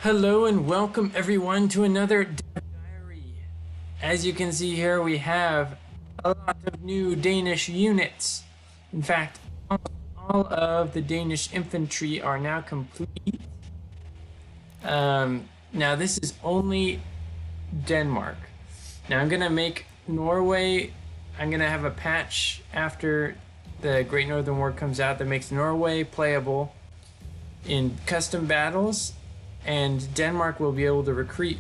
Hello and welcome everyone to another diary. As you can see here, we have a lot of new Danish units. In fact, all of the Danish infantry are now complete. Now this is only Denmark. Now I'm gonna make Norway, I'm gonna have a patch after the Great Northern War comes out that makes Norway playable in custom battles, and Denmark will be able to recruit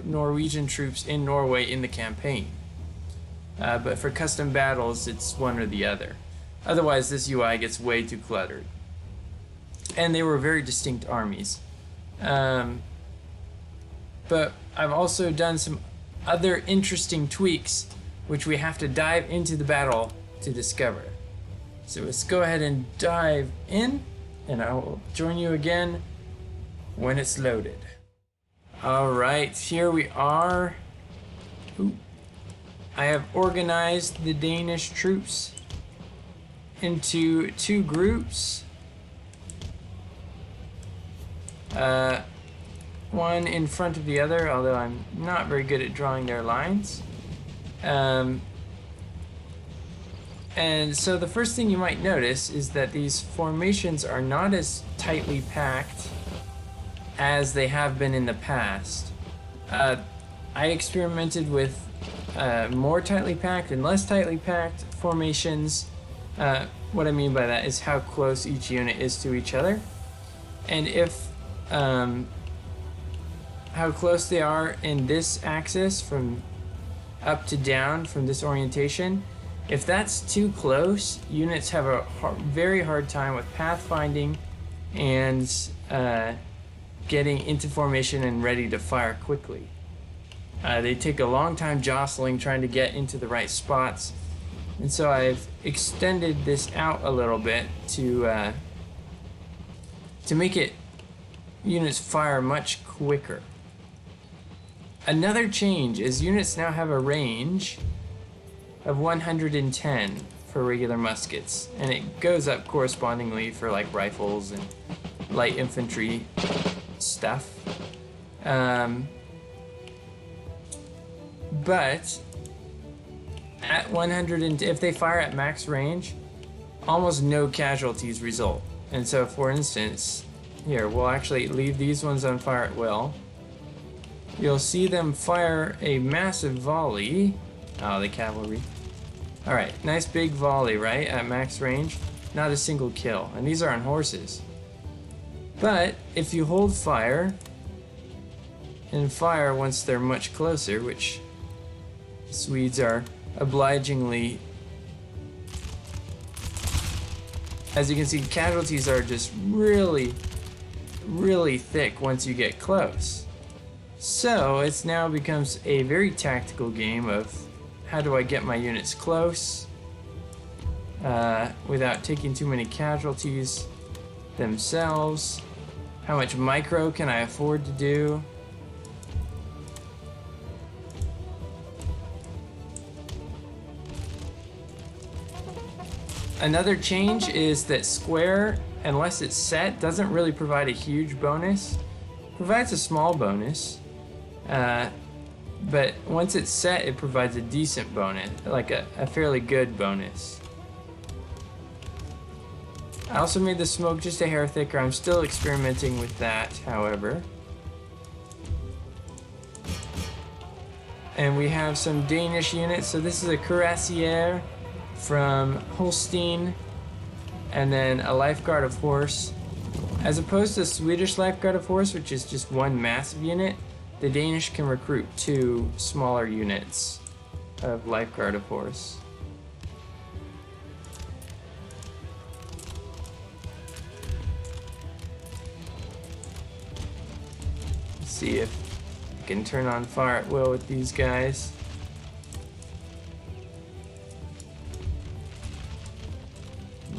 Norwegian troops in Norway in the campaign. But for custom battles, it's one or the other. Otherwise, this UI gets way too cluttered. And they were very distinct armies. But I've also done some other interesting tweaks, which we have to dive into the battle to discover. So let's go ahead and dive in, and I will join you again when it's loaded. All right, here we are. Ooh. I have organized the Danish troops into two groups. One in front of the other, although I'm not very good at drawing their lines. And so the first thing you might notice is that these formations are not as tightly packed as they have been in the past. I experimented with more tightly packed and less tightly packed formations. What I mean by that is how close each unit is to each other, and if how close they are in this axis from up to down from this orientation. If that's too close, units have a very hard time with pathfinding and getting into formation and ready to fire quickly. They take a long time jostling, trying to get into the right spots. And so I've extended this out a little bit to make units fire much quicker. Another change is units now have a range of 110 for regular muskets, and it goes up correspondingly for like rifles and light infantry stuff. But at 100, if they fire at max range, almost no casualties result. And so, for instance, here we'll actually leave these ones on fire at will. You'll see them fire a massive volley. Oh, the cavalry. All right, nice big volley, right? At max range, not a single kill. And these are on horses. But if you hold fire and fire once they're much closer, which the Swedes are obligingly, as you can see, casualties are just really, really thick once you get close. So it now becomes a very tactical game of how do I get my units close without taking too many casualties themselves. How much micro can I afford to do? Another change is that square, unless it's set, doesn't really provide a huge bonus. It provides a small bonus, but once it's set, it provides a decent bonus, like a fairly good bonus. I also made the smoke just a hair thicker. I'm still experimenting with that, however. And we have some Danish units. So this is a cuirassier from Holstein, and then a lifeguard of horse. As opposed to Swedish lifeguard of horse, which is just one massive unit, the Danish can recruit two smaller units of lifeguard of horse. Let's see if I can turn on fire at will with these guys.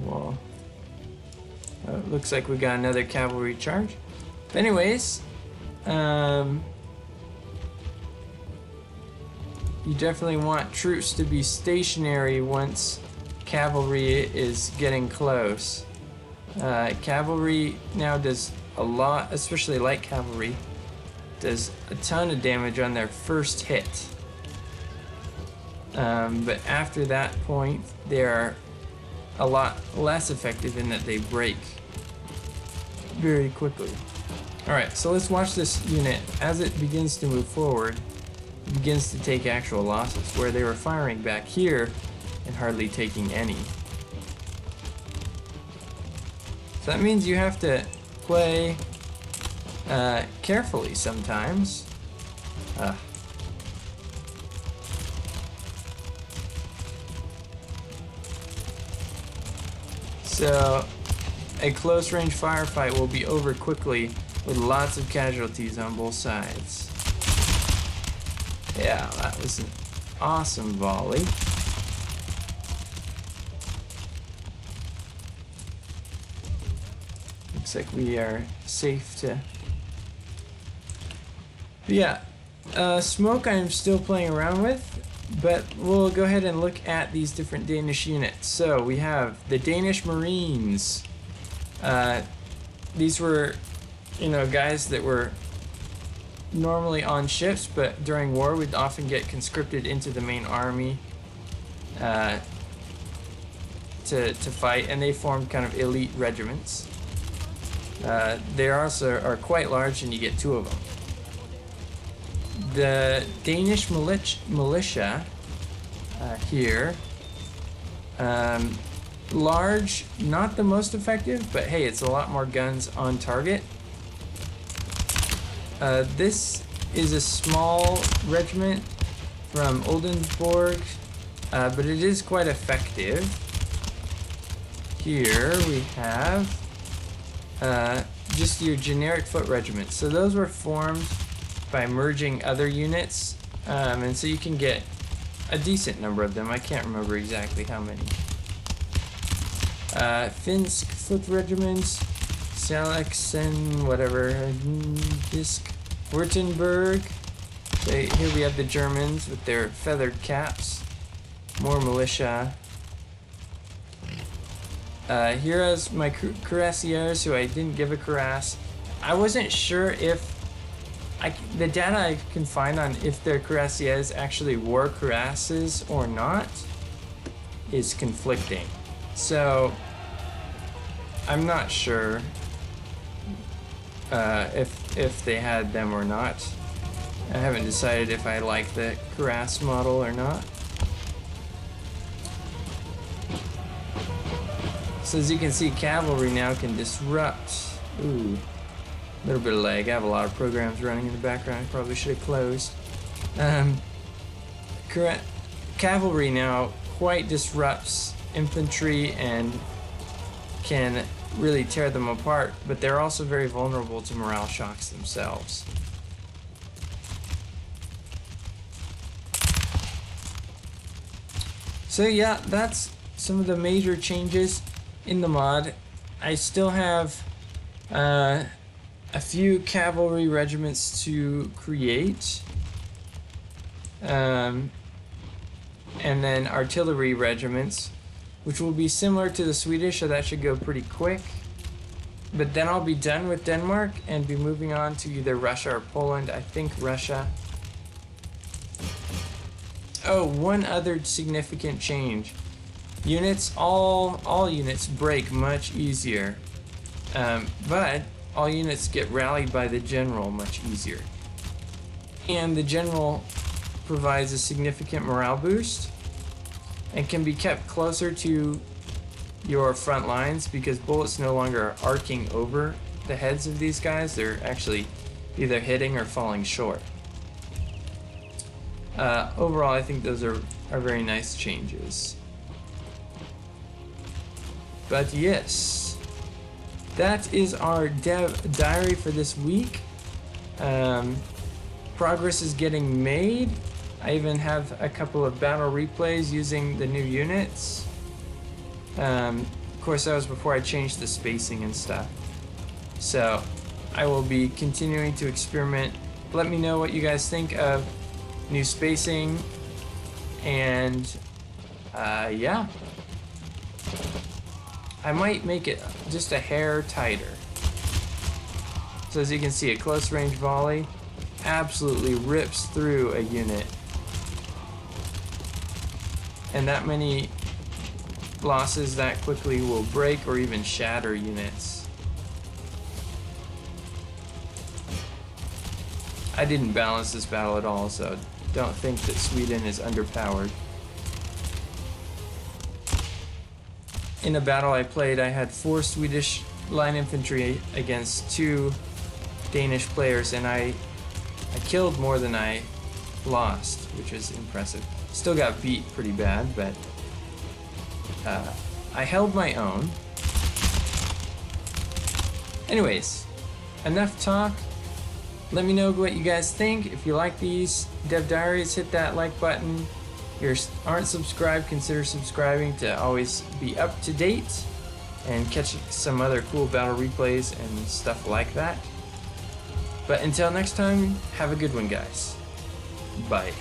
Whoa. Oh, it looks like we got another cavalry charge. But anyways, you definitely want troops to be stationary once cavalry is getting close. Cavalry now does a lot, especially light cavalry, does a ton of damage on their first hit. But after that point, they are a lot less effective in that they break very quickly. Alright, so let's watch this unit. As it begins to move forward, it begins to take actual losses, where they were firing back here and hardly taking any. So that means you have to play carefully sometimes. So a close range firefight will be over quickly with lots of casualties on both sides. Yeah, that was an awesome volley. Looks like we are safe to... But yeah, smoke I'm still playing around with, but we'll go ahead and look at these different Danish units. So we have the Danish Marines. These were, you know, guys that were normally on ships, but during war we'd often get conscripted into the main army to fight, and they formed kind of elite regiments. They also are quite large, and you get 2 of them. The Danish militia here, large, not the most effective, but hey, it's a lot more guns on target. This is a small regiment from Oldenburg, but it is quite effective. Here we have just your generic foot regiment. So those were formed by merging other units, and so you can get a decent number of them. I can't remember exactly how many. Finsk foot regiments, Salexen, whatever, Disk, Württemberg. So here we have the Germans with their feathered caps, more militia. Here is my cuirassiers, who I didn't give a cuirass. I wasn't sure if the data I can find on if their cuirassiers actually wore cuirasses or not is conflicting. So I'm not sure if they had them or not. I haven't decided if I like the cuirass model or not. So as you can see, cavalry now can disrupt. Ooh, a little bit of lag. I have a lot of programs running in the background. I probably should have closed. Cavalry now quite disrupts infantry and can really tear them apart, but they're also very vulnerable to morale shocks themselves. So yeah, that's some of the major changes in the mod. I still have a few cavalry regiments to create, and then artillery regiments, which will be similar to the Swedish, so that should go pretty quick. But then I'll be done with Denmark and be moving on to either Russia or Poland. I think Russia. Oh, one other significant change. Units, all units break much easier, but all units get rallied by the general much easier. And the general provides a significant morale boost and can be kept closer to your front lines because bullets no longer are arcing over the heads of these guys. They're actually either hitting or falling short. Overall, I think those are very nice changes. But yes, that is our dev diary for this week. Progress is getting made. I even have a couple of battle replays using the new units. Of course, that was before I changed the spacing and stuff. So I will be continuing to experiment. Let me know what you guys think of new spacing, and yeah, I might make it just a hair tighter. So as you can see, a close range volley absolutely rips through a unit. And that many losses that quickly will break or even shatter units. I didn't balance this battle at all, so don't think that Sweden is underpowered. In a battle I played, I had 4 Swedish line infantry against 2 Danish players, and I killed more than I lost, which is impressive. Still got beat pretty bad, but I held my own. Anyways, enough talk. Let me know what you guys think. If you like these Dev Diaries, hit that like button. If you aren't subscribed, consider subscribing to always be up to date and catch some other cool battle replays and stuff like that. But until next time, have a good one, guys. Bye.